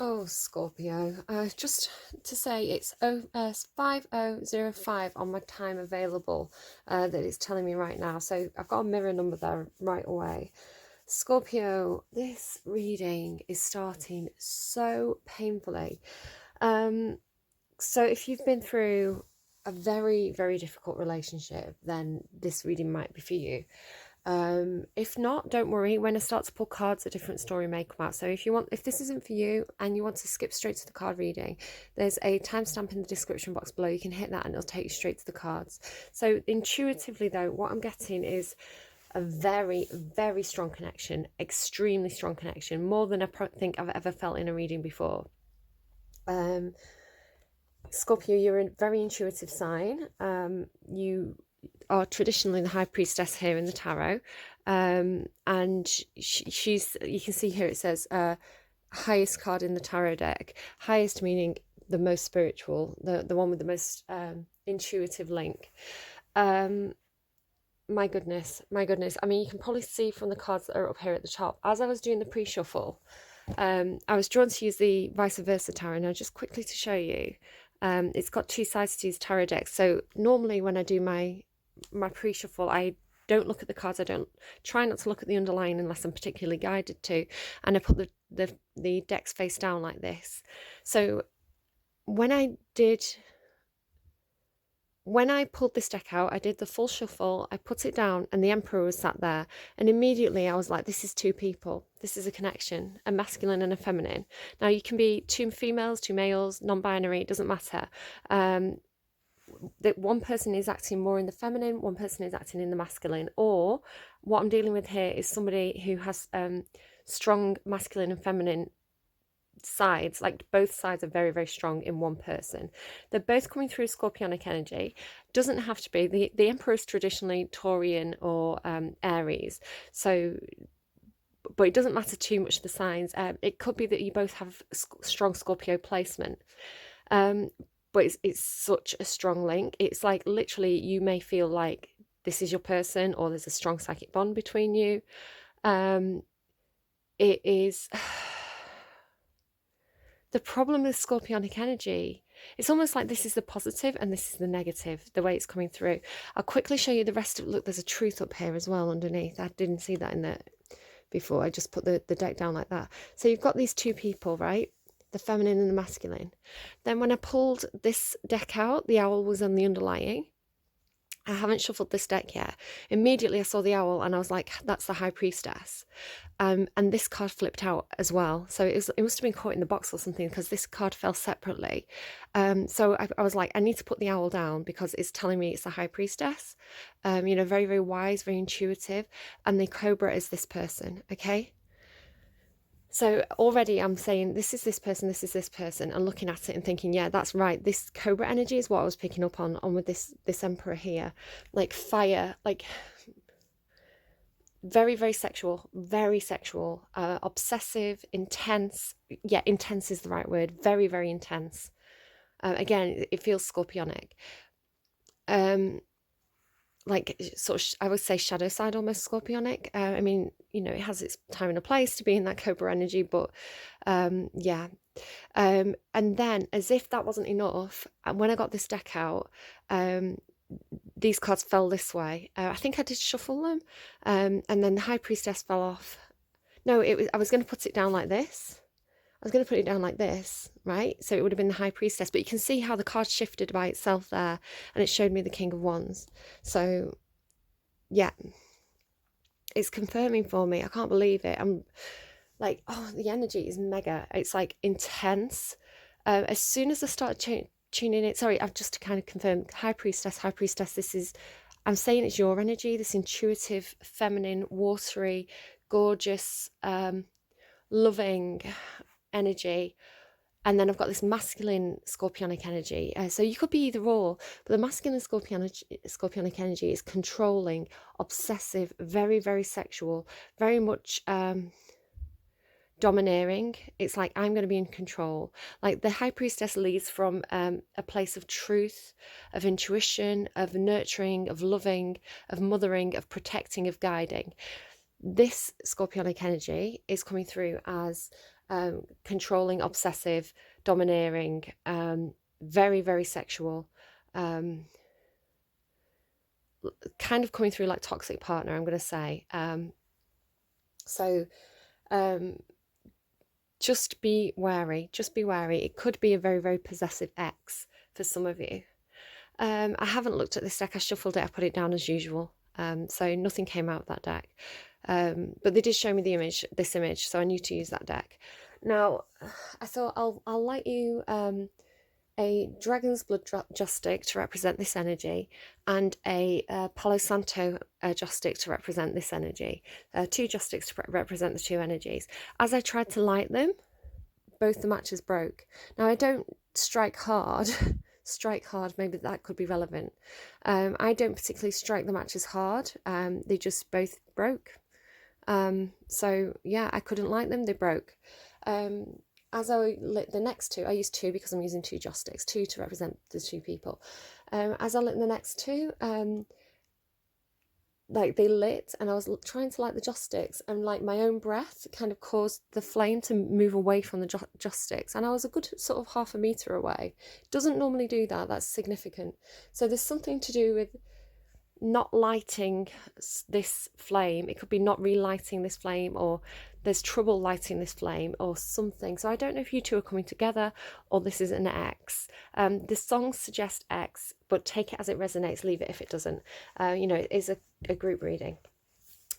Oh, Scorpio. Just to say, it's 5005 on my time available that it's telling me right now. So I've got a mirror number there right away. Scorpio, this reading is starting so painfully. So if you've been through a very, very difficult relationship, then this reading might be for you. If not, don't worry. When I start to pull cards, a different story may come out. So if this isn't for you and you want to skip straight to the card reading, there's a timestamp in the description box below. You can hit that and it'll take you straight to the cards. So intuitively though, what I'm getting is a very, very strong connection, extremely strong connection, more than I think I've ever felt in a reading before. Scorpio, you're a very intuitive sign. You are traditionally the high priestess here in the tarot, and she's, you can see here it says highest card in the tarot deck. Highest meaning the most spiritual, the one with the most intuitive link. My goodness. I mean, you can probably see from the cards that are up here at the top. As I was doing the pre-shuffle, I was drawn to use the vice versa tarot. Now, just quickly to show you, it's got two sides to these tarot decks. So normally when I do my pre-shuffle, I don't look at the cards. I don't try not to look at the underlying unless I'm particularly guided to, and I put the decks face down like this. So when I pulled this deck out, I did the full shuffle, I put it down, and the Emperor was sat there. And immediately I was like, this is two people. This is a connection, a masculine and a feminine. Now, you can be two females, two males, non-binary, it doesn't matter. That one person is acting more in the feminine, one person is acting in the masculine. Or what I'm dealing with here is somebody who has strong masculine and feminine sides, like both sides are very, very strong in one person. They're both coming through Scorpionic energy. Doesn't have to be. The Emperor is traditionally Taurian or Aries, so, but it doesn't matter too much the signs. It could be that you both have strong Scorpio placement, but it's such a strong link. It's like literally you may feel like this is your person, or there's a strong psychic bond between you. It is the problem with Scorpionic energy, it's almost like this is the positive and this is the negative, the way it's coming through. I'll quickly show you the rest of it. Look, there's a truth up here as well underneath. I didn't see that in there before. I just put the deck down like that. So you've got these two people, right? The feminine and the masculine. Then when I pulled this deck out, the owl was on the underlying. I haven't shuffled this deck yet. Immediately I saw the owl and I was like, that's the high priestess. And this card flipped out as well. So it must have been caught in the box or something, because this card fell separately. So I was like, I need to put the owl down because it's telling me it's the high priestess. You know, very, very wise, very intuitive. And the cobra is this person, okay? So already I'm saying, this is this person, this is this person, and looking at it and thinking, yeah, that's right. This cobra energy is what I was picking up on with this Emperor here. Like fire, like very, very sexual, obsessive, intense. Yeah, intense is the right word. Very, very intense. Again, it feels Scorpionic. Like sort of, I would say shadow side, almost Scorpionic. I mean, you know, it has its time and a place to be in that cobra energy, but yeah. And then, as if that wasn't enough, when I got this deck out, these cards fell this way. I think I did shuffle them, and then the high priestess fell off. No, I was going to put it down like this. I was going to put it down like this, right? So it would have been the high priestess, but you can see how the card shifted by itself there, and it showed me the King of Wands. So yeah, it's confirming for me. I can't believe it. I'm like, oh, the energy is mega. It's like intense. As soon as I started tuning in, sorry, I've just to kind of confirm, high priestess, this is, I'm saying it's your energy, this intuitive, feminine, watery, gorgeous, loving energy. And then I've got this masculine Scorpionic energy. So you could be either or, but the masculine Scorpionic energy is controlling, obsessive, very, very sexual, very much domineering. It's like, I'm going to be in control. Like the high priestess leads from a place of truth, of intuition, of nurturing, of loving, of mothering, of protecting, of guiding. This Scorpionic energy is coming through as controlling, obsessive, domineering, very, very sexual, kind of coming through like toxic partner, I'm going to say. So just be wary. Just be wary. It could be a very, very possessive ex for some of you. I haven't looked at this deck. I shuffled it. I put it down as usual. So nothing came out of that deck. But they did show me the image, this image, so I knew to use that deck. Now, I thought I'll light you a Dragon's Blood Just Stick to represent this energy, and a Palo Santo Just Stick to represent this energy. 2 Just Sticks to represent the 2 energies. As I tried to light them, both the matches broke. Now, I don't strike hard. Strike hard, maybe that could be relevant. I don't particularly strike the matches hard. They just both broke. So yeah, I couldn't light them, they broke. As I lit the next 2, I used 2 because I'm using 2 joss sticks, 2 to represent the 2 people. As I lit the next 2, like they lit, and I was trying to light the joss sticks, and like my own breath kind of caused the flame to move away from the joss sticks, and I was a good sort of half a meter away. Doesn't normally do that. That's significant. So there's something to do with not lighting this flame. It could be not relighting this flame, or there's trouble lighting this flame or something. So I don't know if you 2 are coming together or this is an X. The songs suggest X, but take it as it resonates, leave it if it doesn't. You know, it is a group reading.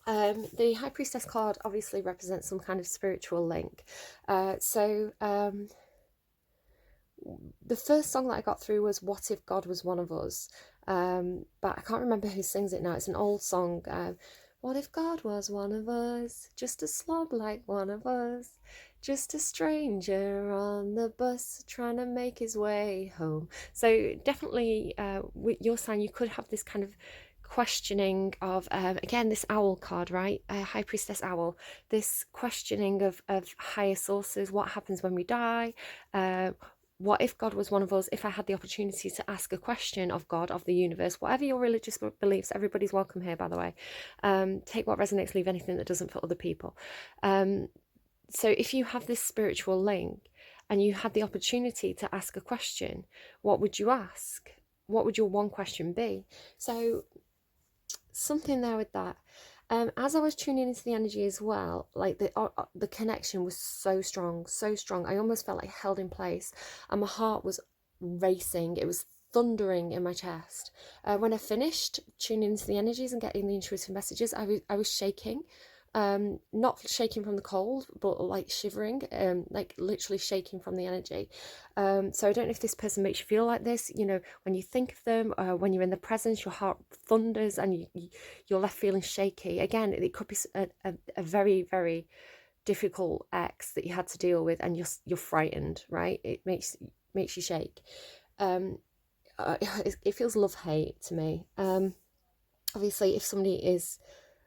The High Priestess card obviously represents some kind of spiritual link. The first song that I got through was What If God Was One of Us, but I can't remember who sings it now. It's an old song. What if God was one of us, just a slob like one of us, just a stranger on the bus trying to make his way home. So definitely with your sign, you could have this kind of questioning of, again, this owl card, right? High Priestess owl, this questioning of higher sources. What happens when we die? What if God was one of us? If I had the opportunity to ask a question of God, of the universe, whatever your religious beliefs, everybody's welcome here, by the way. Take what resonates, leave anything that doesn't for other people. So if you have this spiritual link and you had the opportunity to ask a question, what would you ask? What would your one question be? So something there with that. As I was tuning into the energy as well, like the connection was so strong, so strong. I almost felt like held in place, and my heart was racing. It was thundering in my chest. When I finished tuning into the energies and getting the intuitive messages, I was shaking. Not shaking from the cold, but like shivering, like literally shaking from the energy. So I don't know if this person makes you feel like this. You know, when you think of them, when you're in the presence, your heart thunders and you're left feeling shaky. Again, it could be a very, very difficult ex that you had to deal with, and you're frightened, right? It makes you shake. It feels love-hate to me. Obviously, if somebody is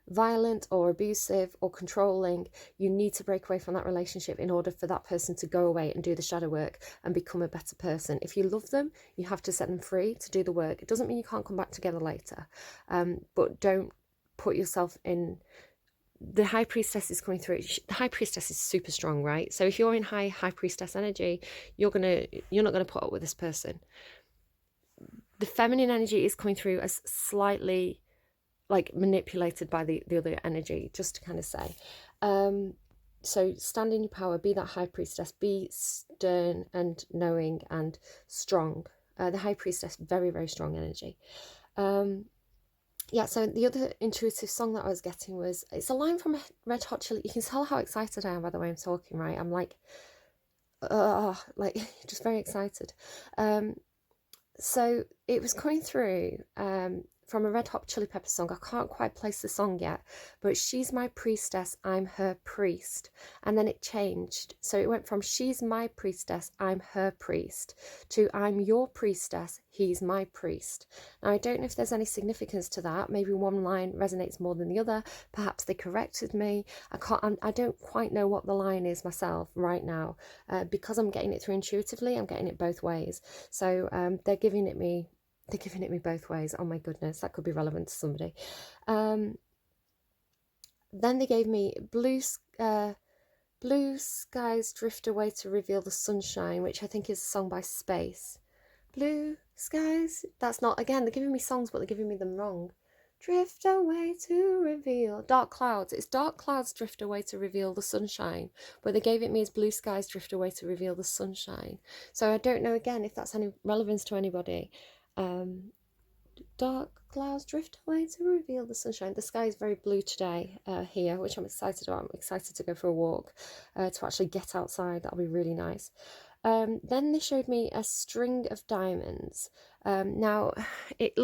violent or abusive or controlling, you need to break away from that relationship in order for that person to go away and do the shadow work and become a better person. If you love them, you have to set them free to do the work. It doesn't mean you can't come back together later, but don't put yourself in. The High Priestess is coming through. The High Priestess is super strong, right? So if you're in High Priestess energy, you're not gonna put up with this person. The feminine energy is coming through as slightly like manipulated by the other energy, just to kind of say. So stand in your power, be that High Priestess, be stern and knowing and strong. The High Priestess, very, very strong energy. Yeah, so the other intuitive song that I was getting was, it's a line from Red Hot Chili. You can tell how excited I am by the way I'm talking, right? I'm like just very excited. So it was coming through from a Red Hot Chili Pepper song. I can't quite place the song yet, but she's my priestess, I'm her priest. And then it changed. So it went from she's my priestess, I'm her priest, to I'm your priestess, he's my priest. Now, I don't know if there's any significance to that. Maybe one line resonates more than the other. Perhaps they corrected me. I don't quite know what the line is myself right now. Because I'm getting it through intuitively, I'm getting it both ways. So they're giving it me both ways. Oh my goodness, that could be relevant to somebody. Then they gave me blue Blue skies drift away to reveal the sunshine, which I think is a song by Space. Blue skies. That's not, again, they're giving me songs, but they're giving me them wrong. Drift away to reveal. Dark clouds. It's dark clouds drift away to reveal the sunshine, but they gave it me as blue skies drift away to reveal the sunshine. So I don't know, again, if that's any relevance to anybody. Dark clouds drift away to reveal the sunshine. The sky is very blue today here, which I'm excited about. I'm excited to go for a walk, to actually get outside. That'll be really nice. Then they showed me a string of diamonds. Now, it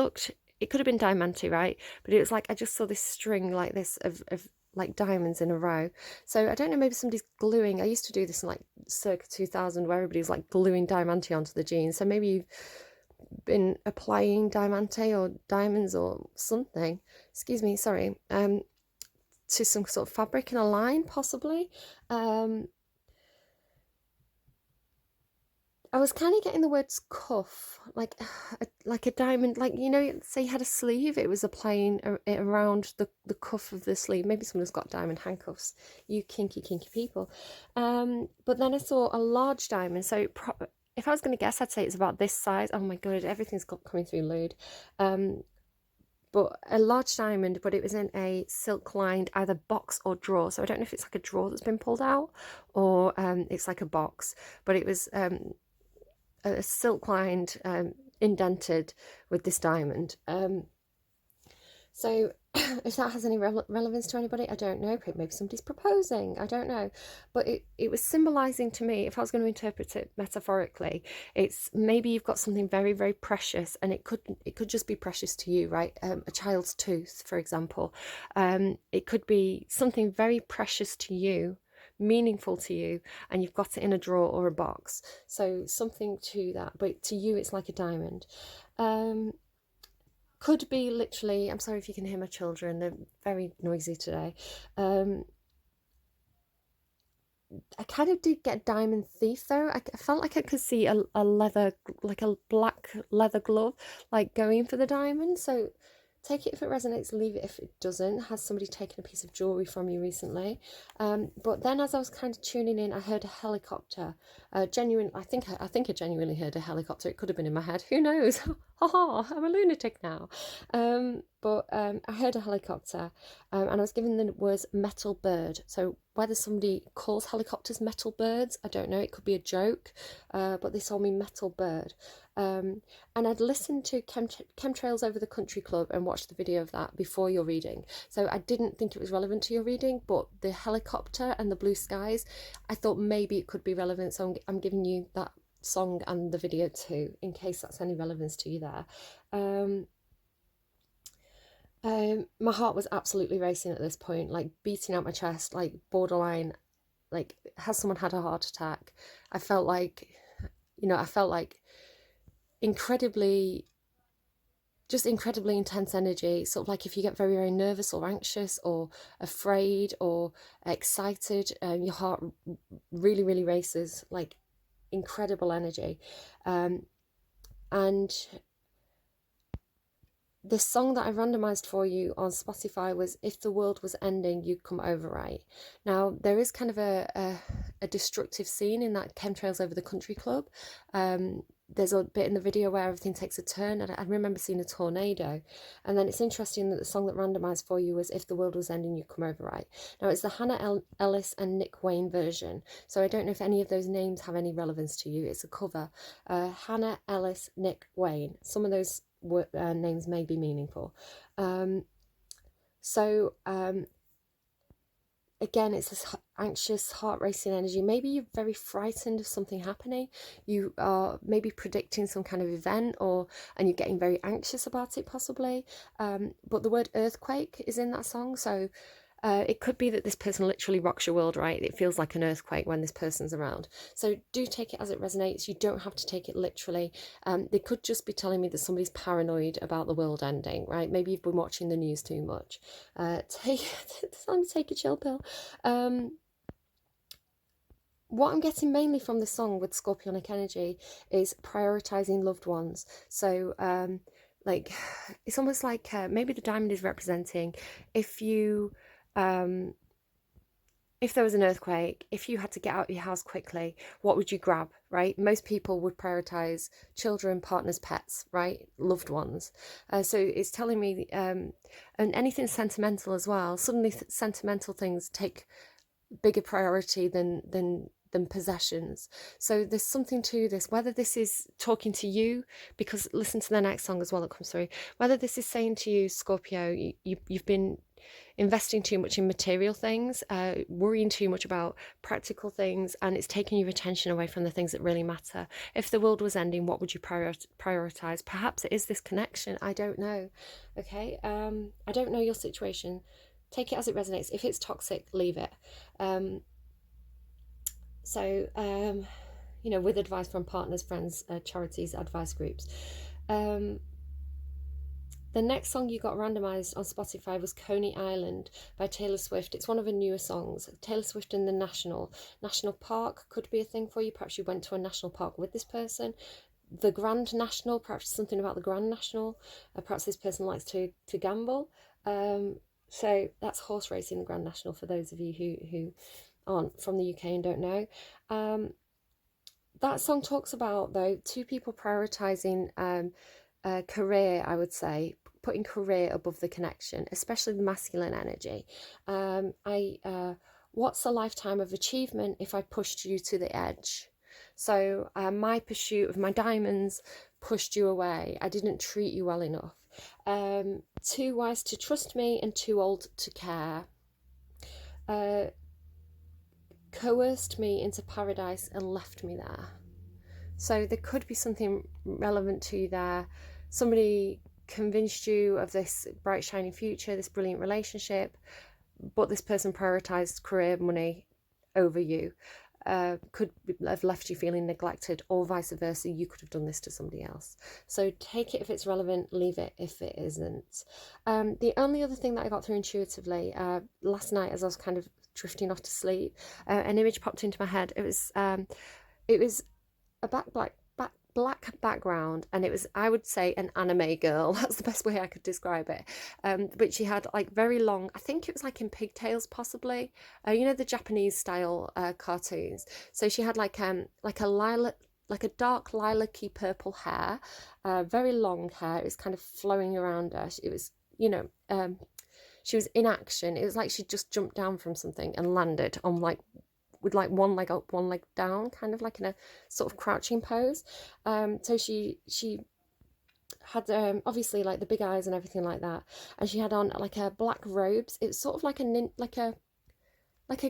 could have been diamante, right? But it was like, I just saw this string like this of like diamonds in a row. So I don't know, maybe somebody's gluing. I used to do this in like circa 2000 where everybody's like gluing diamante onto the jeans. So maybe you've been applying diamante or diamonds or something, excuse me, sorry, to some sort of fabric in a line, possibly. I was kind of getting the words cuff, like a diamond, like, you know, say you had a sleeve, it was applying it around the cuff of the sleeve. Maybe someone's got diamond handcuffs, you kinky people. But then I saw a large diamond, so if I was going to guess, I'd say it's about this size. Oh my god, everything's coming through lewd. But a large diamond, but it was in a silk lined either box or drawer. So I don't know if it's like a drawer that's been pulled out or it's like a box, but it was a silk lined, indented with this diamond. So if that has any relevance to anybody, I don't know. Maybe somebody's proposing, I don't know. But it was symbolising to me, if I was going to interpret it metaphorically, it's maybe you've got something very, very precious, and it could just be precious to you, right? A child's tooth, for example. It could be something very precious to you, meaningful to you, and you've got it in a drawer or a box. So something to that, but to you it's like a diamond. Could be literally, I'm sorry if you can hear my children, they're very noisy today. I kind of did get diamond thief though. I felt like I could see a leather, like a black leather glove, like going for the diamond. So take it if it resonates, leave it if it doesn't. Has somebody taken a piece of jewellery from you recently? But then as I was kind of tuning in, I heard a helicopter. I think I genuinely heard a helicopter. It could have been in my head. Who knows? Haha, I'm a lunatic now. But I heard a helicopter, and I was given the words metal bird. So whether somebody calls helicopters metal birds, I don't know. It could be a joke, but they told me metal bird. And I'd listened to Chemtrails Over the Country Club and watched the video of that before your reading. So I didn't think it was relevant to your reading, but the helicopter and the blue skies, I thought maybe it could be relevant. So I'm giving you that song and the video too, in case that's any relevance to you there. My heart was absolutely racing at this point, like beating out my chest, like borderline, like has someone had a heart attack? I felt like incredibly intense energy, sort of like if you get very, very nervous or anxious or afraid or excited, your heart really, really races, like incredible energy. And the song that I randomized for you on Spotify was If the World Was Ending, You'd Come Over Right. Now, there is kind of a destructive scene in that Chemtrails Over the Country Club. There's a bit in the video where everything takes a turn, and I remember seeing a tornado. And then it's interesting that the song that randomized for you was If the World Was Ending, You'd Come Over Right. Now, it's the Hannah Ellis and Nick Wayne version, so I don't know if any of those names have any relevance to you. It's a cover. Hannah Ellis, Nick Wayne. Some of those names may be meaningful. Again, it's this anxious, heart-racing energy. Maybe you're very frightened of something happening. You are maybe predicting some kind of event, and you're getting very anxious about it, possibly. But the word earthquake is in that song, so it could be that this person literally rocks your world, right? It feels like an earthquake when this person's around. So do take it as it resonates. You don't have to take it literally. They could just be telling me that somebody's paranoid about the world ending, right? Maybe you've been watching the news too much. Take a chill pill. What I'm getting mainly from this song with Scorpionic energy is prioritizing loved ones. So like it's almost like maybe the diamond is representing if you if there was an earthquake, if you had to get out of your house quickly, what would you grab, right? Most people would prioritize children, partners, pets, right? Loved ones. So it's telling me, and anything sentimental as well. Suddenly, sentimental things take bigger priority than possessions. So there's something to this, whether this is talking to you, because listen to the next song as well that comes through, whether this is saying to you, Scorpio, you've been investing too much in material things, worrying too much about practical things, and it's taking your attention away from the things that really matter. If the world was ending, what would you prioritize? Perhaps it is this connection. I don't know. Okay. I don't know your situation. Take it as it resonates. If it's toxic, leave it. With advice from partners, friends, charities, advice groups. The next song you got randomized on Spotify was Coney Island by Taylor Swift. It's one of her newer songs. Taylor Swift in the National Park could be a thing for you. Perhaps you went to a national park with this person. The Grand National, perhaps something about the Grand National. Perhaps this person likes to gamble. So that's horse racing, the Grand National, for those of you who aren't from the UK and don't know. That song talks about, though, two people prioritizing career, I would say, putting career above the connection, especially the masculine energy. What's a lifetime of achievement if I pushed you to the edge? So my pursuit of my diamonds pushed you away. I didn't treat you well enough. Too wise to trust me and too old to care. Coerced me into paradise and left me there. So there could be something relevant to you there. Somebody convinced you of this bright, shining future, this brilliant relationship, but this person prioritized career, money over you. Could have left you feeling neglected, or vice versa. You could have done this to somebody else. So take it if it's relevant, leave it if it isn't. The only other thing that I got through intuitively last night, as I was kind of drifting off to sleep, an image popped into my head. It was a black background, and it was, I would say, an anime girl. That's the best way I could describe it. But she had like very long, I think it was like in pigtails possibly, the Japanese style cartoons. So she had like a dark lilac-y purple hair, very long hair. It was kind of flowing around her. It was, she was in action. It was like she just jumped down from something and landed on with like one leg up, one leg down, kind of like in a sort of crouching pose. So she had obviously like the big eyes and everything like that, and she had on like a black robes. It's sort of like a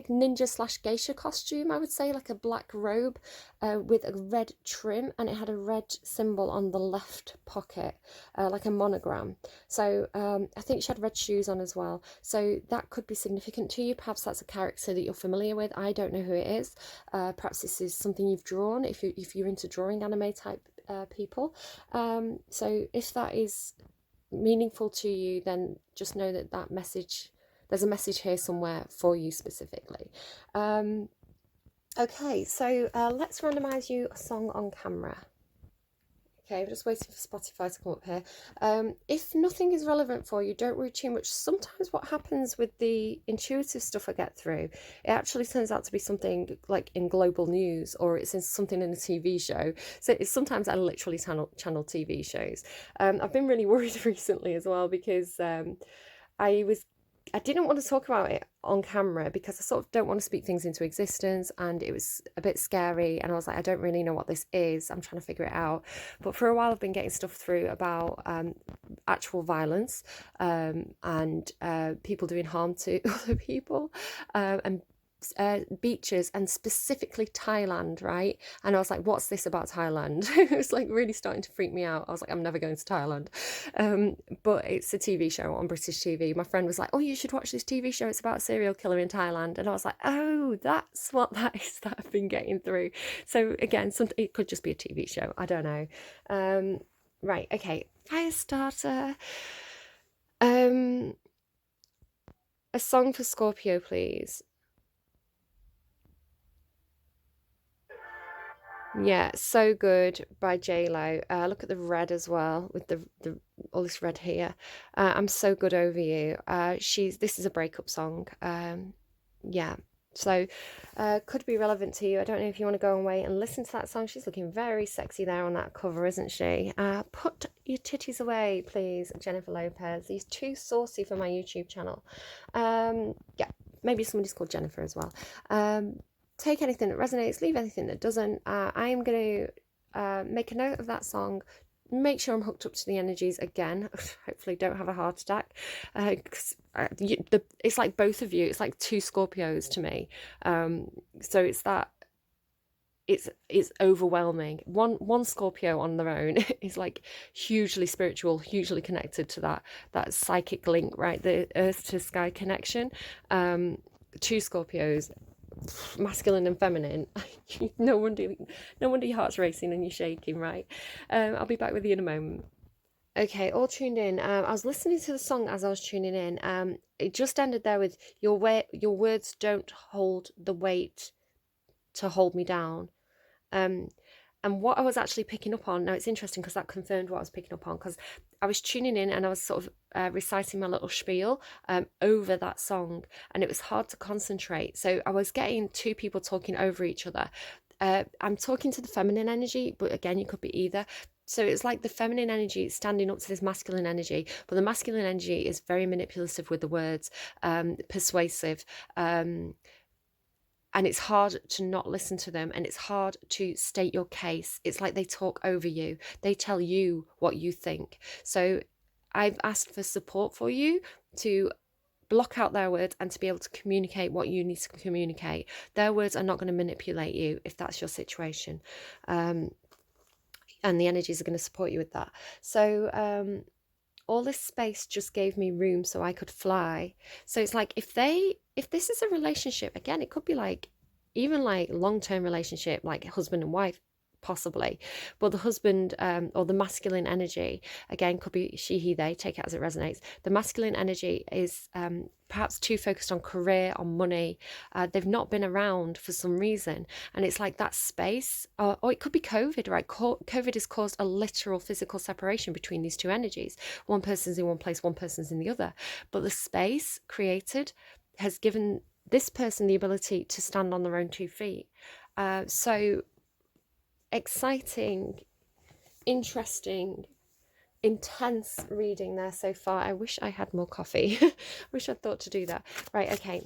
ninja slash geisha costume, I would say, like a black robe with a red trim, and it had a red symbol on the left pocket, like a monogram. So I think she had red shoes on as well. So that could be significant to you. Perhaps that's a character that you're familiar with. I don't know who it is. Perhaps this is something you've drawn, if you're into drawing anime type people. So if that is meaningful to you, then just know that message, there's a message here somewhere for you specifically. Okay, so let's randomize you a song on camera. Okay, I'm just waiting for Spotify to come up here. If nothing is relevant for you, don't worry too much. Sometimes what happens with the intuitive stuff I get through, it actually turns out to be something like in global news, or it's in something in a TV show. So sometimes I literally channel TV shows. I've been really worried recently as well, because I didn't want to talk about it on camera because I sort of don't want to speak things into existence, and it was a bit scary, and I was like, I don't really know what this is. I'm trying to figure it out. But for a while I've been getting stuff through about actual violence and people doing harm to other people, and beaches, and specifically Thailand, right? And I was like, what's this about Thailand? It was like really starting to freak me out. I was like, I'm never going to Thailand. But it's a TV show on British TV. My friend was like, oh, you should watch this TV show, it's about a serial killer in Thailand. And I was like, oh, that's what that is that I've been getting through. So again, it could just be a TV show, I don't know. Right, okay, fire starter. A song for Scorpio, please. Yeah, So Good by J-Lo. Look at the red as well, with the all this red here. I'm so good over you. This is a breakup song. Yeah. So could be relevant to you. I don't know if you want to go away and listen to that song. She's looking very sexy there on that cover, isn't she? Put your titties away, please, Jennifer Lopez. He's too saucy for my YouTube channel. Yeah, maybe somebody's called Jennifer as well. Take anything that resonates, leave anything that doesn't. I am going to make a note of that song. Make sure I'm hooked up to the energies again. Hopefully don't have a heart attack. It's like both of you. It's like two Scorpios to me. So it's that it's overwhelming. One Scorpio on their own is like hugely spiritual, hugely connected to that psychic link, right? The earth to sky connection. Two Scorpios, masculine and feminine. no wonder your heart's racing and you're shaking, right? I'll be back with you in a moment. Okay, all tuned in. I was listening to the song as I was tuning in. It just ended there with your words don't hold the weight to hold me down. And what I was actually picking up on, now it's interesting because that confirmed what I was picking up on, because I was tuning in and I was sort of reciting my little spiel over that song, and it was hard to concentrate. So I was getting two people talking over each other. I'm talking to the feminine energy, but again, you could be either. So it's like the feminine energy standing up to this masculine energy, but the masculine energy is very manipulative with the words, persuasive, and it's hard to not listen to them, and it's hard to state your case. It's like they talk over you. They tell you what you think. So I've asked for support for you to block out their words and to be able to communicate what you need to communicate. Their words are not going to manipulate you if that's your situation. And the energies are going to support you with that. So all this space just gave me room so I could fly. So it's like if this is a relationship, again, it could be like even like long-term relationship, like husband and wife, possibly, but the husband or the masculine energy, again, could be she, he, they, take it as it resonates. The masculine energy is perhaps too focused on career, on money. They've not been around for some reason, and it's like that space, or it could be COVID, right? COVID has caused a literal physical separation between these two energies. One person's in one place, one person's in the other, but the space created has given this person the ability to stand on their own 2 feet. So exciting, interesting, intense reading there so far. I wish I had more coffee. Wish I'd thought to do that. Right, okay.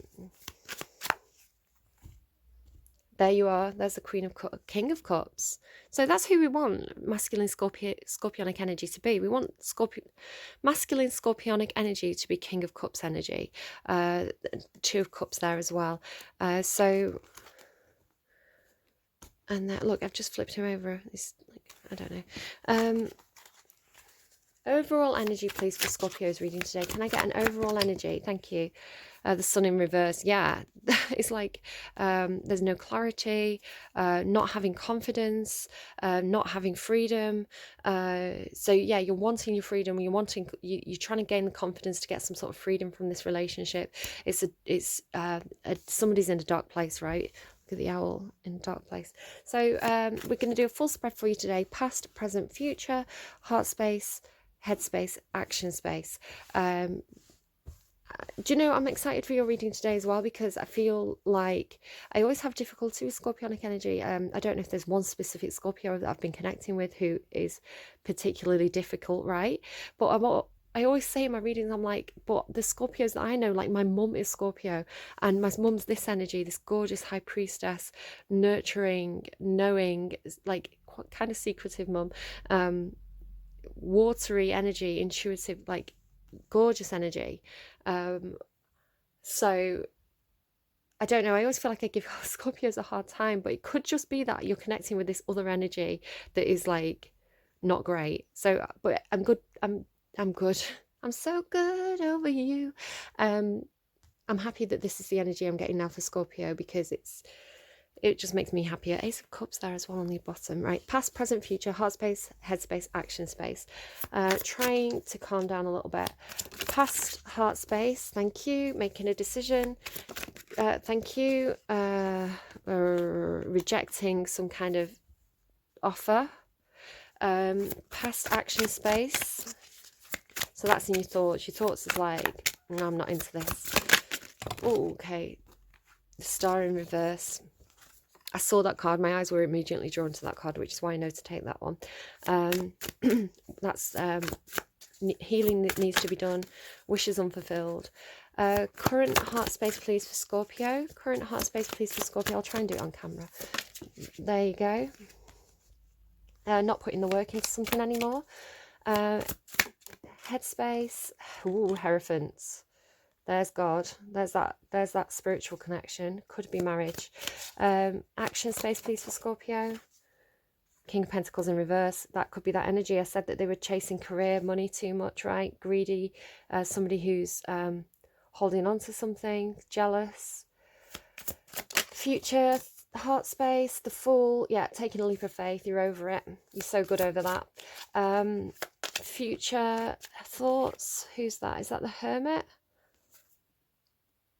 There you are. There's the King of Cups. So that's who we want masculine scorpionic energy to be. We want masculine scorpionic energy to be King of Cups energy. 2 of Cups there as well. And look, I've just flipped him over. It's like, I don't know. Overall energy, please, for Scorpio's reading today. Can I get an overall energy? Thank you. The sun in reverse. Yeah, it's like there's no clarity, not having confidence, not having freedom. So yeah, you're wanting your freedom. You're trying to gain the confidence to get some sort of freedom from this relationship. Somebody's in a dark place, right? Look at the owl in a dark place. So we're going to do a full spread for you today. Past, present, future, heart space, head space, action space. Do you know, I'm excited for your reading today as well, because I feel like I always have difficulty with Scorpionic energy. I don't know if there's one specific Scorpio that I've been connecting with who is particularly difficult, right? But I always say in my readings, I'm like, but the Scorpios that I know, like my mum is Scorpio, and my mum's this energy, this gorgeous high priestess, nurturing, knowing, like kind of secretive mum, watery energy, intuitive, like gorgeous energy. So I don't know, I always feel like I give Scorpios a hard time, but it could just be that you're connecting with this other energy that is like not great. So but I'm good. I'm good. I'm so good over you. I'm happy that this is the energy I'm getting now for Scorpio, because it just makes me happier. Ace of Cups there as well on the bottom. Right, past, present, future, heart space, head space, action space. Trying to calm down a little bit. Past, heart space, thank you. Making a decision, thank you. Rejecting some kind of offer. Past, action space. So that's in your thoughts. Your thoughts is like, no, I'm not into this. Oh, okay. The Star in reverse. I saw that card. My eyes were immediately drawn to that card, which is why I know to take that one. That's healing that needs to be done. Wishes unfulfilled. Current heart space, please, for Scorpio. Current heart space, please, for Scorpio. I'll try and do it on camera. There you go. Not putting the work into something anymore. Headspace. Ooh, Hierophants. There's God. There's that spiritual connection. Could be marriage. Action space, please, for Scorpio. King of Pentacles in reverse. That could be that energy. I said that they were chasing career, money too much, right? Greedy. Somebody who's holding on to something. Jealous. Future heart space. The Fool. Yeah, taking a leap of faith. You're over it. You're so good over that. Future thoughts. Who's that? Is that the Hermit?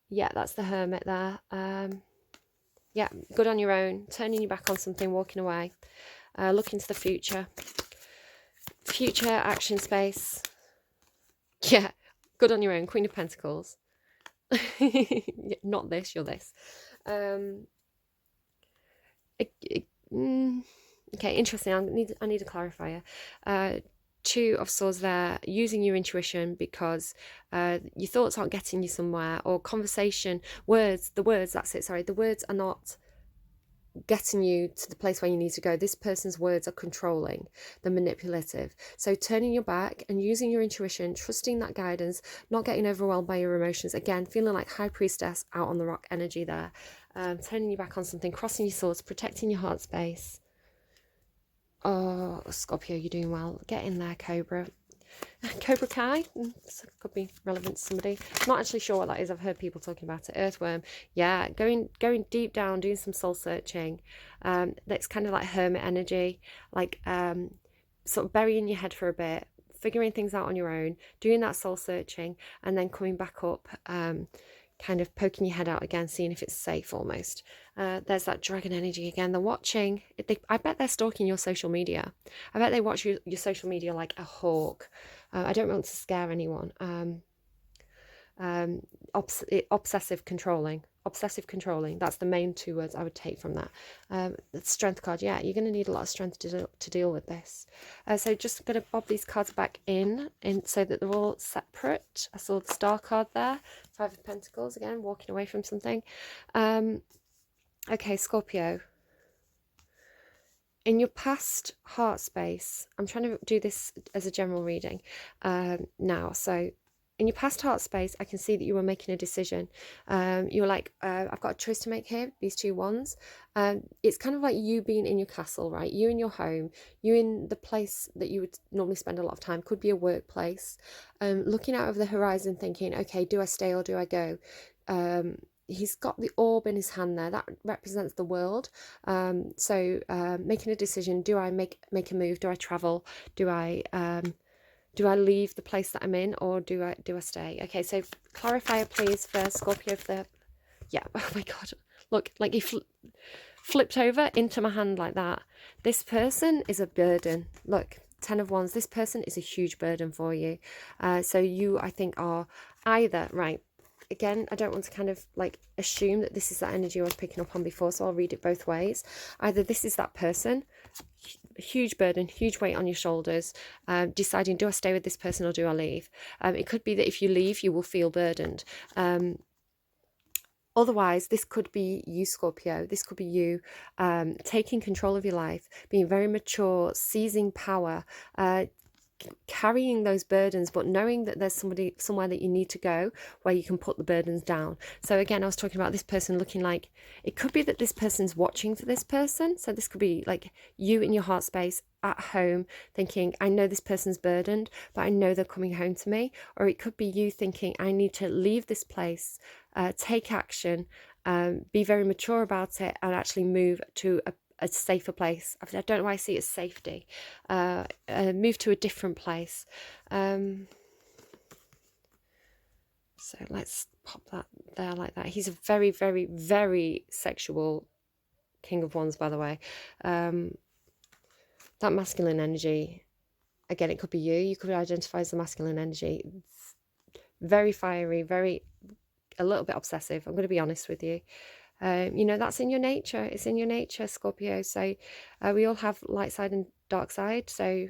Yeah, that's the Hermit there. Yeah, good on your own. Turning your back on something, walking away. Looking to the future. Future action space. Yeah, good on your own. Queen of Pentacles. Not this, you're this. Okay, interesting. I need a clarifier. Two of Swords there, using your intuition because your thoughts aren't getting you somewhere, or conversation, the words, that's it, sorry, the words are not getting you to the place where you need to go. This person's words are controlling, they're manipulative. So turning your back and using your intuition, trusting that guidance, not getting overwhelmed by your emotions. Again, feeling like High Priestess out on the rock energy there. Turning your back on something, crossing your swords, protecting your heart space. Oh, Scorpio, you're doing well. Get in there, Cobra. Cobra Kai, could be relevant to somebody. I'm not actually sure what that is. I've heard people talking about it. Earthworm, yeah, going deep down, doing some soul searching. That's kind of like hermit energy, like sort of burying your head for a bit, figuring things out on your own, doing that soul searching, and then coming back up, kind of poking your head out again, seeing if it's safe almost. There's that dragon energy again. They're watching. I bet they're stalking your social media. I bet they watch your social media like a hawk. I don't want to scare anyone. Obsessive controlling. Obsessive controlling. That's the main two words I would take from that. The strength card. Yeah, you're going to need a lot of strength to deal with this. So just going to bob these cards back in so that they're all separate. I saw the star card there. Five of Pentacles again, walking away from something. Okay, Scorpio. In your past heart space, I'm trying to do this as a general reading now. So in your past heart space, I can see that you were making a decision. You were like, I've got a choice to make here, these two wands. It's kind of like you being in your castle, right? You in your home, you in the place that you would normally spend a lot of time, could be a workplace, looking out over the horizon thinking, okay, do I stay or do I go? He's got the orb in his hand there. That represents the world. So making a decision, do I make a move? Do I travel? Do I leave the place that I'm in, or do I stay? Okay, so clarifier please for Scorpio. Yeah, oh my god, look, like he flipped over into my hand like that. This person is a burden. Look, 10 of Wands. This person is a huge burden for you. So you, I think, are either, right, again, I don't want to kind of like assume that this is that energy I was picking up on before, so I'll read it both ways. Either this is that person, huge burden, huge weight on your shoulders, deciding, do I stay with this person or do I leave? It could be that if you leave, you will feel burdened. Otherwise, this could be you, Scorpio. This could be you taking control of your life, being very mature, seizing power, carrying those burdens, but knowing that there's somewhere that you need to go where you can put the burdens down. So again, I was talking about this person looking like, it could be that this person's watching for this person. So this could be like you in your heart space at home thinking, I know this person's burdened, but I know they're coming home to me. Or it could be you thinking, I need to leave this place, take action, be very mature about it, and actually move to a safer place. I don't know why I see it as safety. Move to a different place. So let's pop that there like that. He's a very, very, very sexual King of Wands, by the way. That masculine energy, again, it could be you. You could identify as the masculine energy. Very fiery, a little bit obsessive. I'm going to be honest with you. You know, that's in your nature. It's in your nature, Scorpio. So we all have light side and dark side. So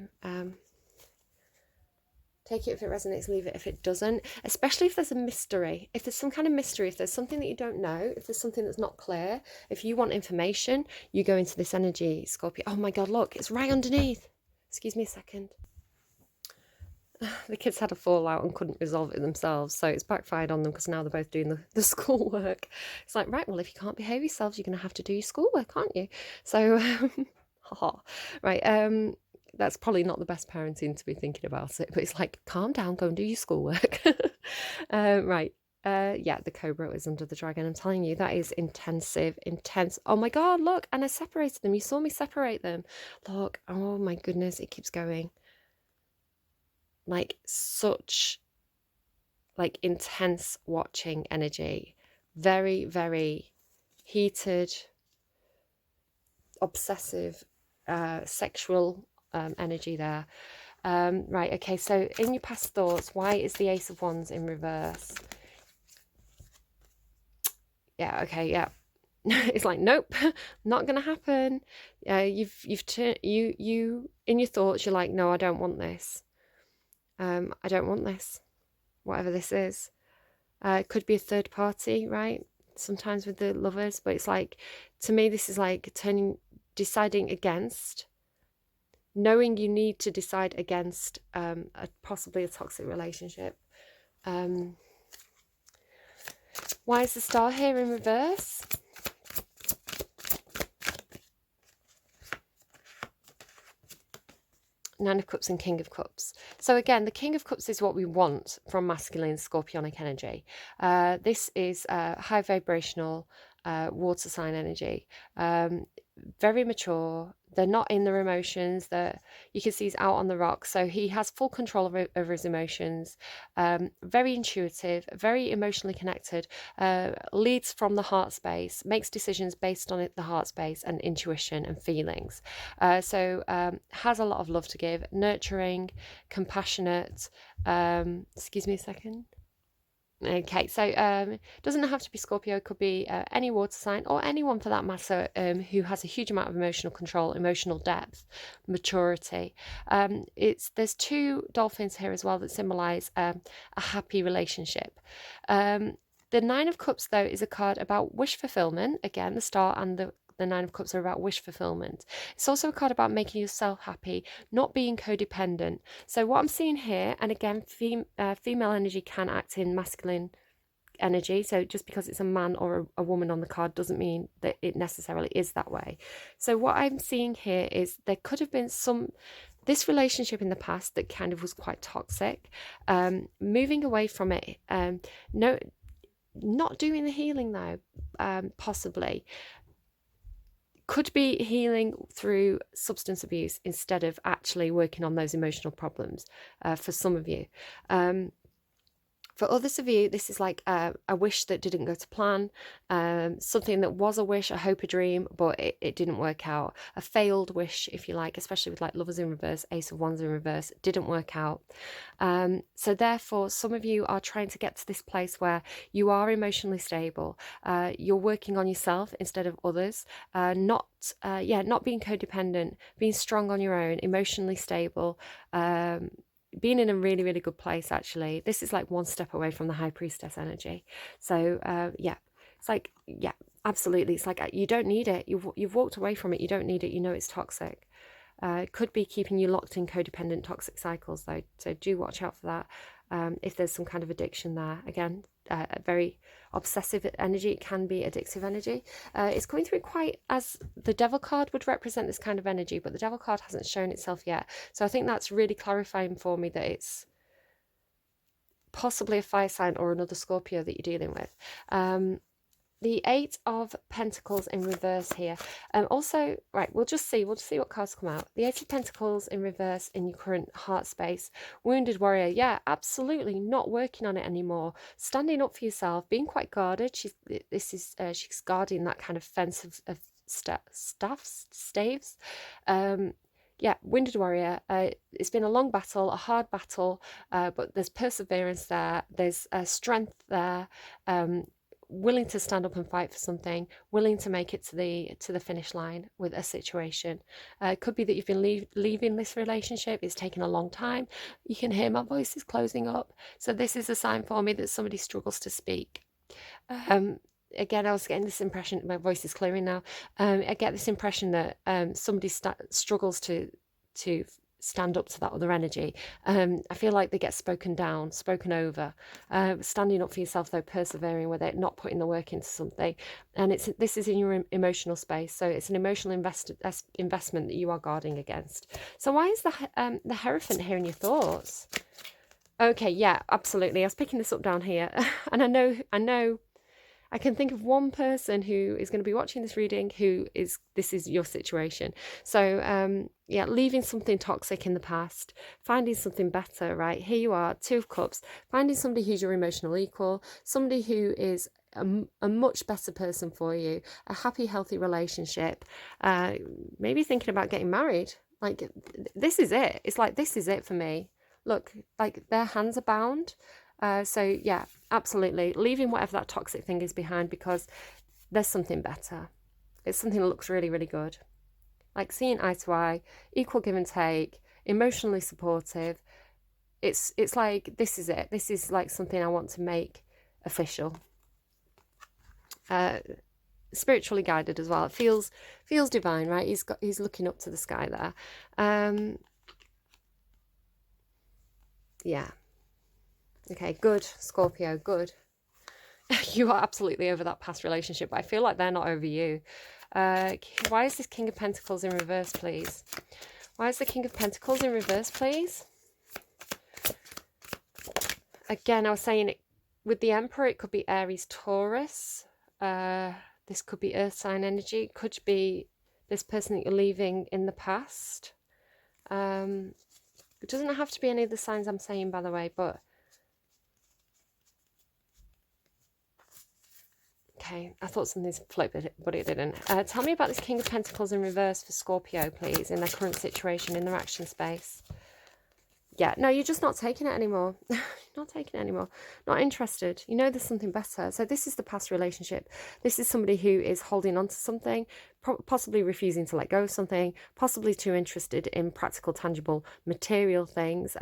take it if it resonates, leave it if it doesn't, especially if there's a mystery. If there's some kind of mystery, if there's something that you don't know, if there's something that's not clear, if you want information, you go into this energy, Scorpio. Oh my God, look, it's right underneath. Excuse me a second. The kids had a fallout and couldn't resolve it themselves, so it's backfired on them because now they're both doing the schoolwork. It's like, right, well, if you can't behave yourselves, you're going to have to do your schoolwork, aren't you? So, haha, right, that's probably not the best parenting to be thinking about it, but it's like, calm down, go and do your schoolwork. Right. Yeah, the cobra is under the dragon. I'm telling you, that is intense. Oh my God, look, and I separated them. You saw me separate them. Look, oh my goodness, it keeps going. Like such like intense watching energy. Very, very heated, obsessive, sexual energy there. Right, okay, so in your past thoughts, why is the Ace of Wands in reverse? Yeah, okay, yeah. It's like, nope, not gonna happen. You've turned you in your thoughts, you're like, no, I don't want this. I don't want this, whatever this is. It could be a third party, right? Sometimes with the lovers, but it's like, to me, this is like deciding against, knowing you need to decide against possibly a toxic relationship. Why is the star here in reverse? Nine of Cups and King of Cups. So again, the King of Cups is what we want from masculine scorpionic energy. This is high vibrational water sign energy. Very mature. They're not in their emotions. That you can see he's out on the rocks, so he has full control over his emotions. Very intuitive, very emotionally connected. Leads from the heart space, makes decisions based on the heart space and intuition and feelings. So has a lot of love to give, nurturing, compassionate. Excuse me a second. Okay, so doesn't have to be Scorpio, it could be any water sign or anyone for that matter who has a huge amount of emotional control, emotional depth, maturity. There's two dolphins here as well that symbolize a happy relationship. The Nine of Cups, though, is a card about wish fulfillment. Again, the star and the Nine of Cups are about wish fulfillment. It's also a card about making yourself happy, not being codependent. So what I'm seeing here, and again, female energy can act in masculine energy. So just because it's a man or a woman on the card doesn't mean that it necessarily is that way. So what I'm seeing here is there could have been this relationship in the past that kind of was quite toxic. Moving away from it. No, not doing the healing though, possibly. Could be healing through substance abuse instead of actually working on those emotional problems for some of you. For others of you, this is like a wish that didn't go to plan, something that was a wish, a hope, a dream, but it didn't work out. A failed wish, if you like, especially with like Lovers in reverse, Ace of Wands in reverse, didn't work out. So therefore, some of you are trying to get to this place where you are emotionally stable. You're working on yourself instead of others, not being codependent, being strong on your own, emotionally stable, being in a really, really good place, actually. This is like one step away from the High Priestess energy. So, it's like, yeah, absolutely. It's like, you don't need it. You've walked away from it. You don't need it. You know it's toxic. It could be keeping you locked in codependent toxic cycles, though. So do watch out for that. If there's some kind of addiction there. Again, very obsessive energy. It can be addictive energy. It's coming through quite as the Devil card would represent this kind of energy, but the Devil card hasn't shown itself yet. So I think that's really clarifying for me that it's possibly a fire sign or another Scorpio that you're dealing with. The Eight of Pentacles in reverse here. Also, right, we'll just see what cards come out. The Eight of Pentacles in reverse in your current heart space. Wounded warrior, yeah, absolutely not working on it anymore. Standing up for yourself, being quite guarded. She's guarding that kind of fence of staves. Yeah, wounded warrior. It's been a long battle, a hard battle, but there's perseverance there. There's strength there. willing to stand up and fight for something, willing to make it to the finish line with a situation. It could be that you've been leaving this relationship. It's taken a long time. You can hear my voice is closing up. So this is a sign for me that somebody struggles to speak. Again, I was getting this impression, my voice is clearing now. I get this impression that somebody struggles to stand up to that other energy. I feel like they get spoken down, spoken over. Standing up for yourself, though, persevering with it, not putting the work into something. And this is in your emotional space, so it's an emotional investment that you are guarding against. So why is the Hierophant here in your thoughts? Okay, yeah, absolutely. I was picking this up down here, and I know. I can think of one person who is going to be watching this reading this is your situation. So, yeah, leaving something toxic in the past, finding something better, right? Here you are, Two of Cups, finding somebody who's your emotional equal, somebody who is a much better person for you, a happy, healthy relationship, maybe thinking about getting married. Like, this is it. It's like, this is it for me. Look, like their hands are bound. So yeah, absolutely. Leaving whatever that toxic thing is behind because there's something better. It's something that looks really, really good. Like seeing eye to eye, equal give and take, emotionally supportive. It's like, this is it. This is like something I want to make official. Spiritually guided as well. It feels divine, right? He's looking up to the sky there. Yeah. Okay, good, Scorpio, good. You are absolutely over that past relationship, but I feel like they're not over you. Why is this King of Pentacles in reverse, please? Why is the King of Pentacles in reverse, please? Again, I was saying it with the Emperor, it could be Aries, Taurus. This could be Earth sign energy. It could be this person that you're leaving in the past. It doesn't have to be any of the signs I'm saying, by the way, but okay, I thought something's flipped, but it didn't. Tell me about this King of Pentacles in reverse for Scorpio, please, in their current situation, in their action space. Yeah, no, you're just not taking it anymore. Not taking it anymore. Not interested. You know there's something better. So this is the past relationship. This is somebody who is holding on to something, possibly refusing to let go of something, possibly too interested in practical, tangible, material things.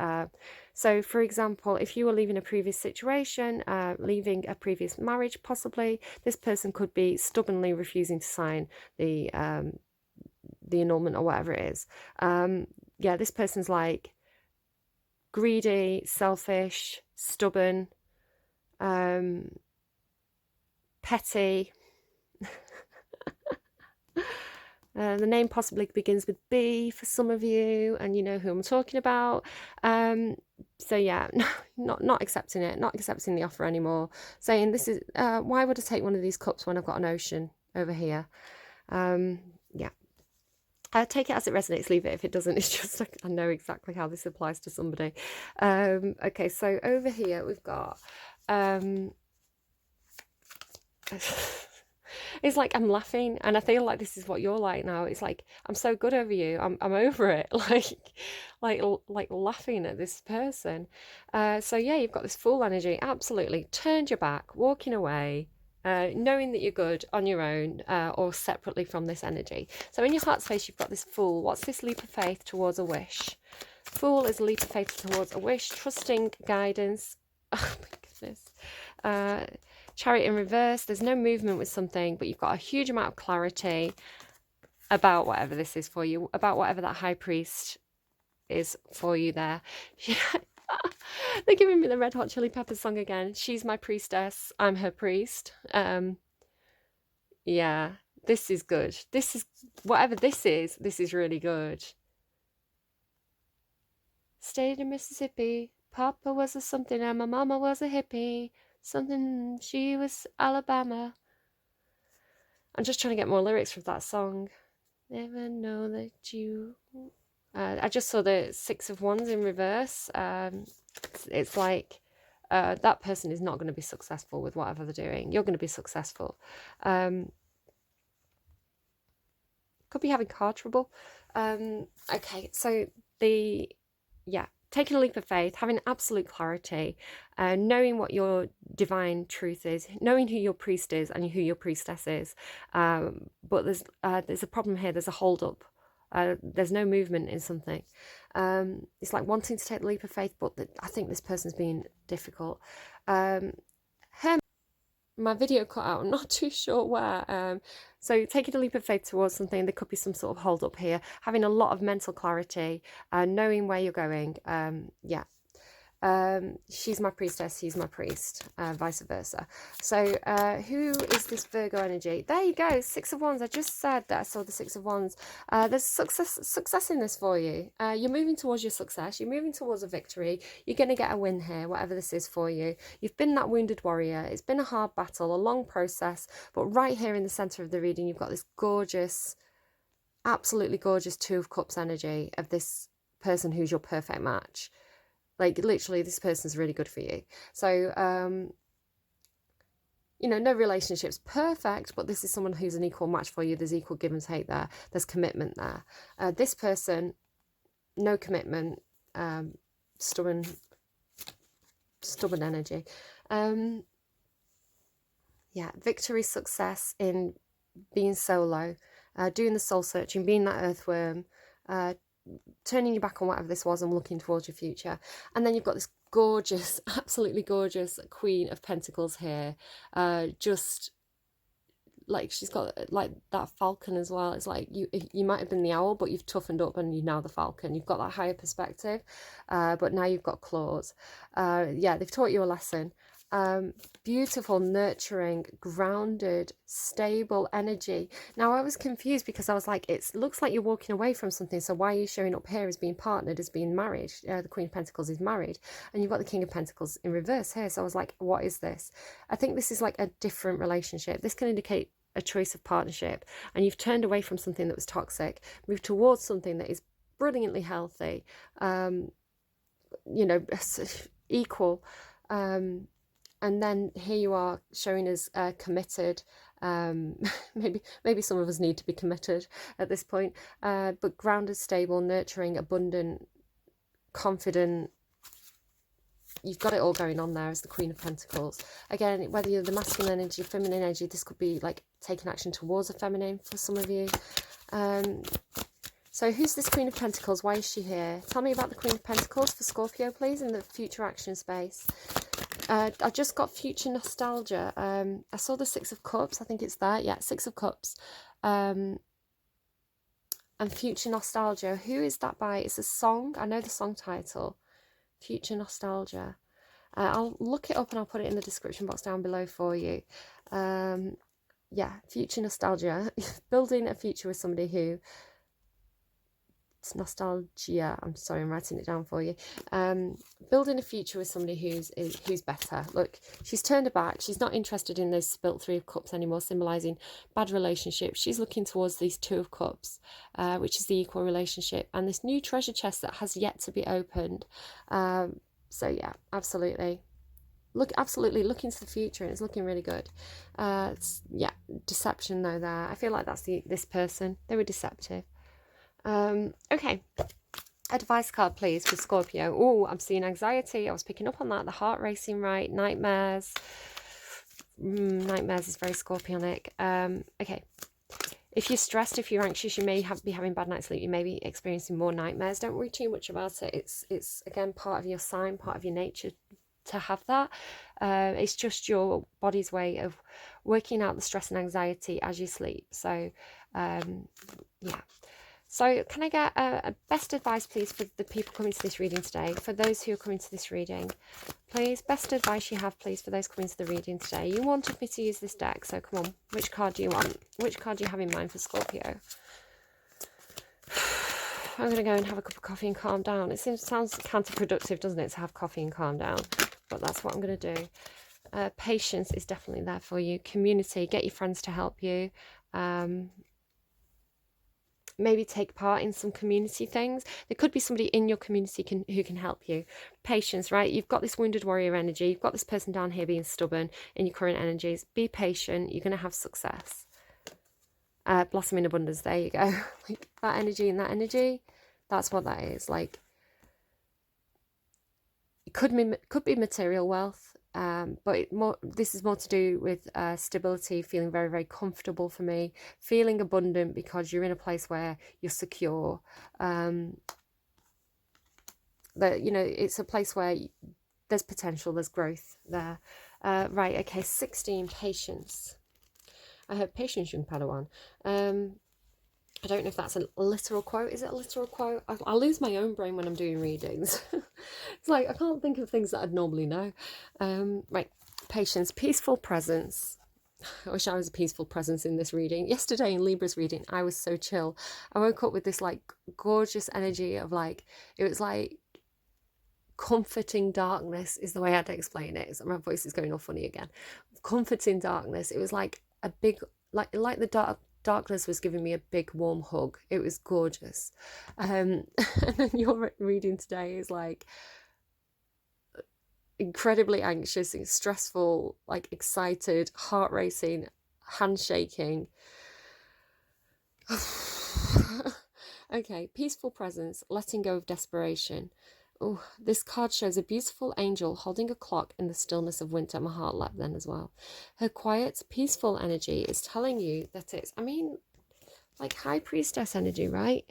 So, for example, if you were leaving a previous situation, leaving a previous marriage, possibly, this person could be stubbornly refusing to sign the annulment or whatever it is. Yeah, this person's like greedy, selfish, stubborn, petty. The name possibly begins with B for some of you, and you know who I'm talking about. So yeah, not accepting it, not accepting the offer anymore. Saying this is why would I take one of these cups when I've got an ocean over here? Yeah. Take it as it resonates, leave it if it doesn't. It's just like, I know exactly how this applies to somebody. Okay, so over here we've got it's like I'm laughing, and I feel like this is what you're like now. It's like I'm so good over you. I'm over it. like laughing at this person. So yeah, you've got this Fool energy. Absolutely turned your back, walking away. Knowing that you're good on your own or separately from this energy. So in your heart space, you've got this Fool. What's this leap of faith towards a wish? Fool is a leap of faith towards a wish, trusting guidance. Oh my goodness. Chariot in reverse. There's no movement with something, but you've got a huge amount of clarity about whatever this is for you, about whatever that High Priest is for you there. They're giving me the Red Hot Chili Peppers song again. She's my priestess. I'm her priest. Yeah, this is good. This is, whatever this is really good. Stayed in Mississippi. Papa was a something and my mama was a hippie. Something, she was Alabama. I'm just trying to get more lyrics from that song. Never know that you... I just saw the Six of Wands in reverse. It's like that person is not going to be successful with whatever they're doing. You're going to be successful. Could be having car trouble. Okay, so yeah, taking a leap of faith, having absolute clarity, knowing what your divine truth is, knowing who your priest is and who your priestess is. But there's a problem here. There's a hold up. There's no movement in something. It's like wanting to take the leap of faith, but I think this person's being difficult. My video cut out, I'm not too sure where. So taking a leap of faith towards something, there could be some sort of hold up here, having a lot of mental clarity, knowing where you're going. Yeah. She's my priestess, he's my priest, vice versa. So who is this Virgo energy? There you go, Six of Wands. I just said that I saw the Six of Wands. There's success in this for you. You're moving towards your success, you're moving towards a victory, you're going to get a win here, whatever this is for you. You've been that wounded warrior, it's been a hard battle, a long process, but right here in the centre of the reading you've got this gorgeous, absolutely gorgeous Two of Cups energy of this person who's your perfect match. Like, literally, this person's really good for you. So, you know, no relationship's perfect, but this is someone who's an equal match for you. There's equal give and take there. There's commitment there. This person, no commitment, stubborn energy. Yeah, victory, success in being solo, doing the soul searching, being that earthworm, turning your back on whatever this was and looking towards your future. And then you've got this gorgeous, absolutely gorgeous Queen of Pentacles here. Just like she's got like that falcon as well. It's like you might have been the owl, but you've toughened up and you're now the falcon. You've got that higher perspective, but now you've got claws. Yeah, they've taught you a lesson. Beautiful, nurturing, grounded, stable energy. Now I was confused because I was like, it looks like you're walking away from something, so why are you showing up here as being partnered, as being married? The Queen of Pentacles is married, and you've got the King of Pentacles in reverse here. So I was like, what is this? I think this is like a different relationship. This can indicate a choice of partnership, and you've turned away from something that was toxic, moved towards something that is brilliantly healthy, you know, equal. And then here you are showing us committed. Maybe some of us need to be committed at this point, but grounded, stable, nurturing, abundant, confident. You've got it all going on there as the Queen of Pentacles. Again, whether you're the masculine energy, feminine energy, this could be like taking action towards a feminine for some of you. So who's this Queen of Pentacles? Why is she here? Tell me about the Queen of Pentacles for Scorpio, please, in the future action space. I just got future nostalgia. I saw the Six of Cups. I think it's there. Yeah, Six of Cups. And future nostalgia. Who is that by? It's a song. I know the song title. Future nostalgia. I'll look it up and I'll put it in the description box down below for you. Yeah, future nostalgia. Building a future with somebody who... nostalgia. I'm sorry, I'm writing it down for you. Building a future with somebody who's better. Look, she's turned her back. She's not interested in those spilt Three of Cups anymore, symbolizing bad relationships. She's looking towards these Two of Cups, which is the equal relationship, and this new treasure chest that has yet to be opened. So yeah, absolutely look into the future, and it's looking really good. Yeah, deception though there. I feel like that's this person. They were deceptive. Okay, advice card please for Scorpio. Oh, I'm seeing anxiety. I was picking up on that. The heart racing, right? Nightmares. Nightmares is very Scorpionic. Okay, if you're stressed, if you're anxious, you may be having bad night's sleep. You may be experiencing more nightmares. Don't worry too much about it. It's again part of your sign, part of your nature to have that. It's just your body's way of working out the stress and anxiety as you sleep. So yeah. So can I get a best advice, please, for the people coming to this reading today? For those who are coming to this reading, please, best advice you have, please, for those coming to the reading today. You wanted me to use this deck, so come on. Which card do you want? Which card do you have in mind for Scorpio? I'm going to go and have a cup of coffee and calm down. It sounds counterproductive, doesn't it, to have coffee and calm down? But that's what I'm going to do. Patience is definitely there for you. Community, get your friends to help you. Maybe take part in some community things. There could be somebody in your community who can help you. Patience, right? You've got this wounded warrior energy. You've got this person down here being stubborn in your current energies. Be patient. You're going to have success. Blossom in abundance. There you go. Like that energy and that energy. That's what that is. Like, it could be material wealth, but this is more to do with stability, feeling very, very comfortable for me, feeling abundant because you're in a place where you're secure. That, you know, it's a place where there's potential, there's growth there. Right, okay, 16, patience. I heard patience, young Padawan. I don't know if that's a literal quote. Is it a literal quote? I lose my own brain when I'm doing readings. It's like I can't think of things that I'd normally know. Right, patience, peaceful presence. I wish I was a peaceful presence in this reading. Yesterday in Libra's reading, I was so chill. I woke up with this like gorgeous energy of like, it was like comforting darkness is the way I'd explain it. So my voice is going all funny again. Comforting darkness. It was like a big, like the darkness was giving me a big warm hug. It was gorgeous. And then your reading today is like incredibly anxious, stressful, like excited, heart racing, handshaking. Okay, peaceful presence, letting go of desperation. Oh, this card shows a beautiful angel holding a clock in the stillness of winter. My heart leapt then as well. Her quiet, peaceful energy is telling you that it's, I mean, like High Priestess energy, right?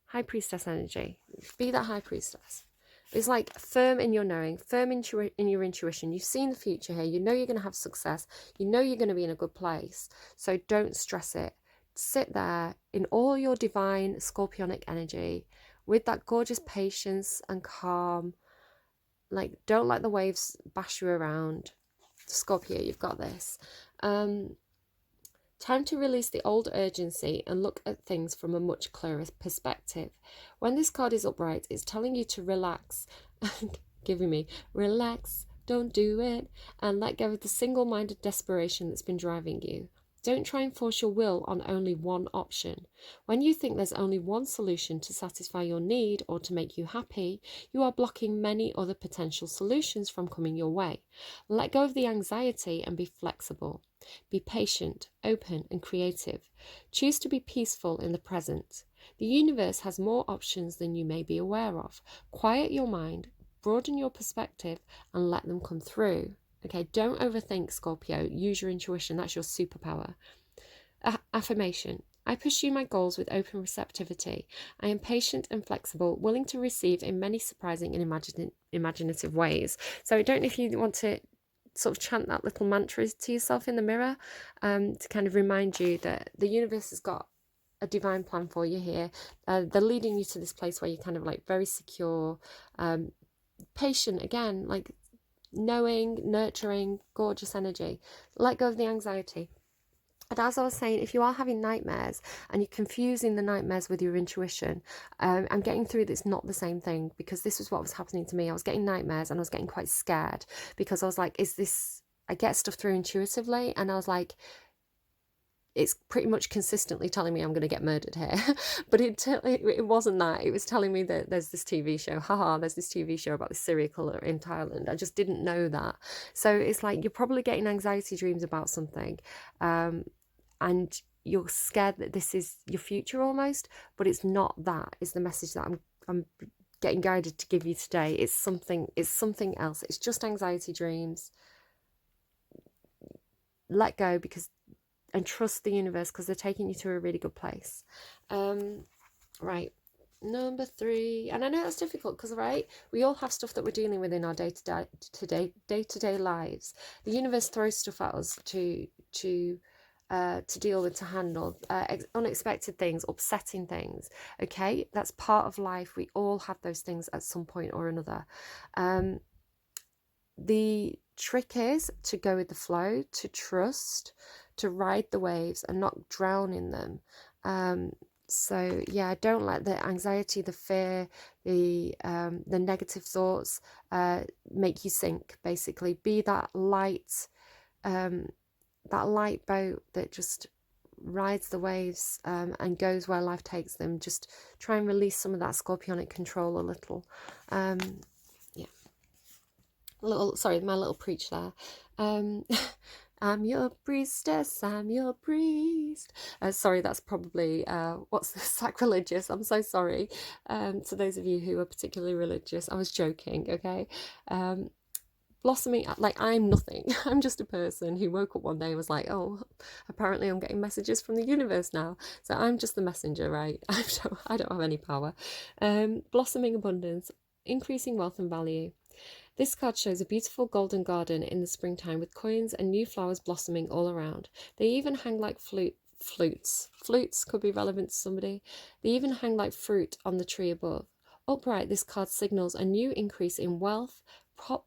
High Priestess energy. Be that High Priestess. It's like firm in your knowing, firm in your intuition. You've seen the future here. You know you're going to have success. You know you're going to be in a good place. So don't stress it. Sit there in all your divine scorpionic energy with that gorgeous patience and calm. Like, don't let the waves bash you around. Scorpio, you've got this. Time to release the old urgency and look at things from a much clearer perspective. When this card is upright, it's telling you to relax. Giving me, relax, don't do it, and let go of the single-minded desperation that's been driving you. Don't try and force your will on only one option. When you think there's only one solution to satisfy your need or to make you happy, you are blocking many other potential solutions from coming your way. Let go of the anxiety and be flexible. Be patient, open, and creative. Choose to be peaceful in the present. The universe has more options than you may be aware of. Quiet your mind, broaden your perspective, and let them come through. Okay, don't overthink, Scorpio. Use your intuition. That's your superpower. Affirmation. I pursue my goals with open receptivity. I am patient and flexible, willing to receive in many surprising and imaginative ways. So I don't know if you want to sort of chant that little mantra to yourself in the mirror, to kind of remind you that the universe has got a divine plan for you here. They're leading you to this place where you're kind of like very secure, patient again, like knowing, nurturing, gorgeous energy. Let go of the anxiety. And as I was saying, if you are having nightmares and you're confusing the nightmares with your intuition, I'm getting through that it's not the same thing, because this was what was happening to me. I was getting nightmares and I was getting quite scared because I was like, is this, I get stuff through intuitively, and I was like, it's pretty much consistently telling me I'm going to get murdered here. But it wasn't that. It was telling me that there's this TV show. There's this TV show about this serial killer in Thailand. I just didn't know that. So it's like you're probably getting anxiety dreams about something. And you're scared that this is your future almost. But it's not that. It's the message that I'm getting guided to give you today. It's something else. It's just anxiety dreams. Let go, and trust the universe, because they're taking you to a really good place. Right, number 3, and I know that's difficult because, right, we all have stuff that we're dealing with in our day-to-day lives. The universe throws stuff at us to deal with, to handle, unexpected things, upsetting things. Okay, that's part of life. We all have those things at some point or another. The trick is to go with the flow, to trust, to ride the waves and not drown in them. So yeah, don't let the anxiety, the fear, the negative thoughts make you sink. Basically, be that light boat that just rides the waves and goes where life takes them. Just try and release some of that scorpionic control a little. Yeah. My little preach there. I'm your priestess, I'm your priest. Sorry, that's probably, what's the sacrilegious? I'm so sorry to those of you who are particularly religious. I was joking, okay? Blossoming, like I'm nothing. I'm just a person who woke up one day and was like, oh, apparently I'm getting messages from the universe now. So I'm just the messenger, right? I don't have any power. Blossoming abundance, increasing wealth and value. This card shows a beautiful golden garden in the springtime with coins and new flowers blossoming all around. They even hang like flutes. Flutes could be relevant to somebody. They even hang like fruit on the tree above. Upright, this card signals a new increase in wealth,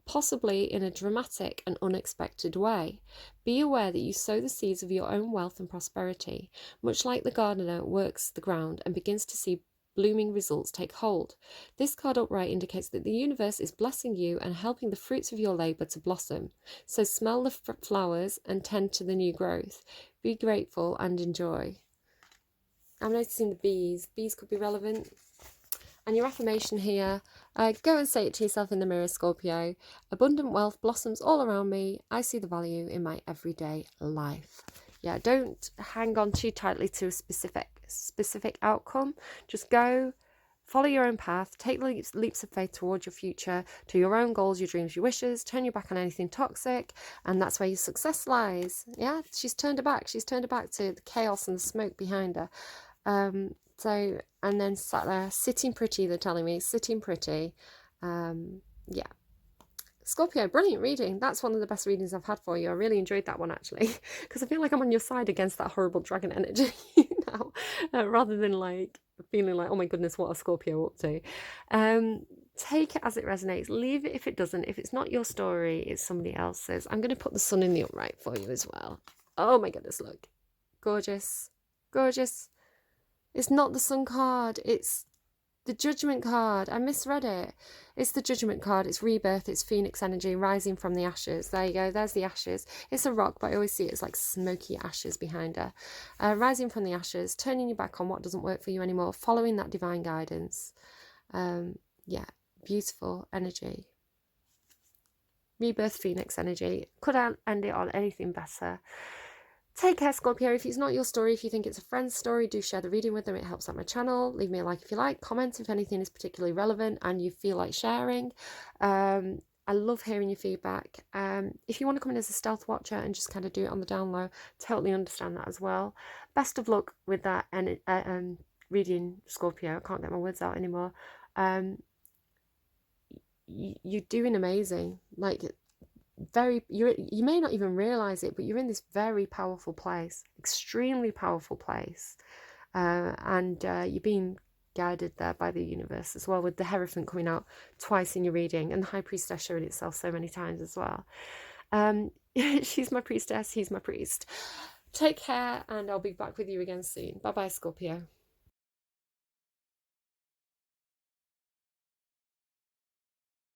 possibly in a dramatic and unexpected way. Be aware that you sow the seeds of your own wealth and prosperity, much like the gardener works the ground and begins to see blooming results take hold. This card upright indicates that the universe is blessing you and helping the fruits of your labour to blossom. So smell the flowers and tend to the new growth. Be grateful and enjoy. I'm noticing the bees. Bees could be relevant. And your affirmation here, go and say it to yourself in the mirror, Scorpio. Abundant wealth blossoms all around me. I see the value in my everyday life. Yeah, don't hang on too tightly to a specific outcome. Just go, follow your own path, take leaps of faith towards your future, to your own goals, your dreams, your wishes. Turn your back on anything toxic, and that's where your success lies. Yeah, she's turned her back. She's turned her back to the chaos and the smoke behind her. So, and then sat there, sitting pretty, they're telling me, sitting pretty. Yeah. Scorpio, brilliant reading. That's one of the best readings I've had for you. I really enjoyed that one, actually, because I feel like I'm on your side against that horrible dragon energy now, rather than like feeling like, oh my goodness, what a Scorpio up to. Take it as it resonates. Leave it if it doesn't. If it's not your story, it's somebody else's. I'm going to put the sun in the upright for you as well. Oh my goodness, look. Gorgeous. Gorgeous. It's not the sun card, it's the judgment card. I misread it. It's the judgment card. It's rebirth. It's phoenix energy rising from the ashes. There you go. There's the ashes. It's a rock, but I always see it as like smoky ashes behind her. Rising from the ashes, turning your back on what doesn't work for you anymore, following that divine guidance. Yeah, beautiful energy. Rebirth, phoenix energy. Could I end it on anything better? Take care, Scorpio. If it's not your story, if you think it's a friend's story, do share the reading with them. It helps out my channel. Leave me a like if you like. Comment if anything is particularly relevant and you feel like sharing. I love hearing your feedback. If you want to come in as a stealth watcher and just kind of do it on the down low, totally understand that as well. Best of luck with that and reading, Scorpio. I can't get my words out anymore. You're doing amazing. Like, you may not even realize it, but you're in this very powerful place, extremely powerful place, and you're being guided there by the universe as well, with the Hierophant coming out twice in your reading and the High Priestess showing itself so many times as well. She's my priestess, he's my priest. Take care, and I'll be back with you again soon. Bye bye, Scorpio.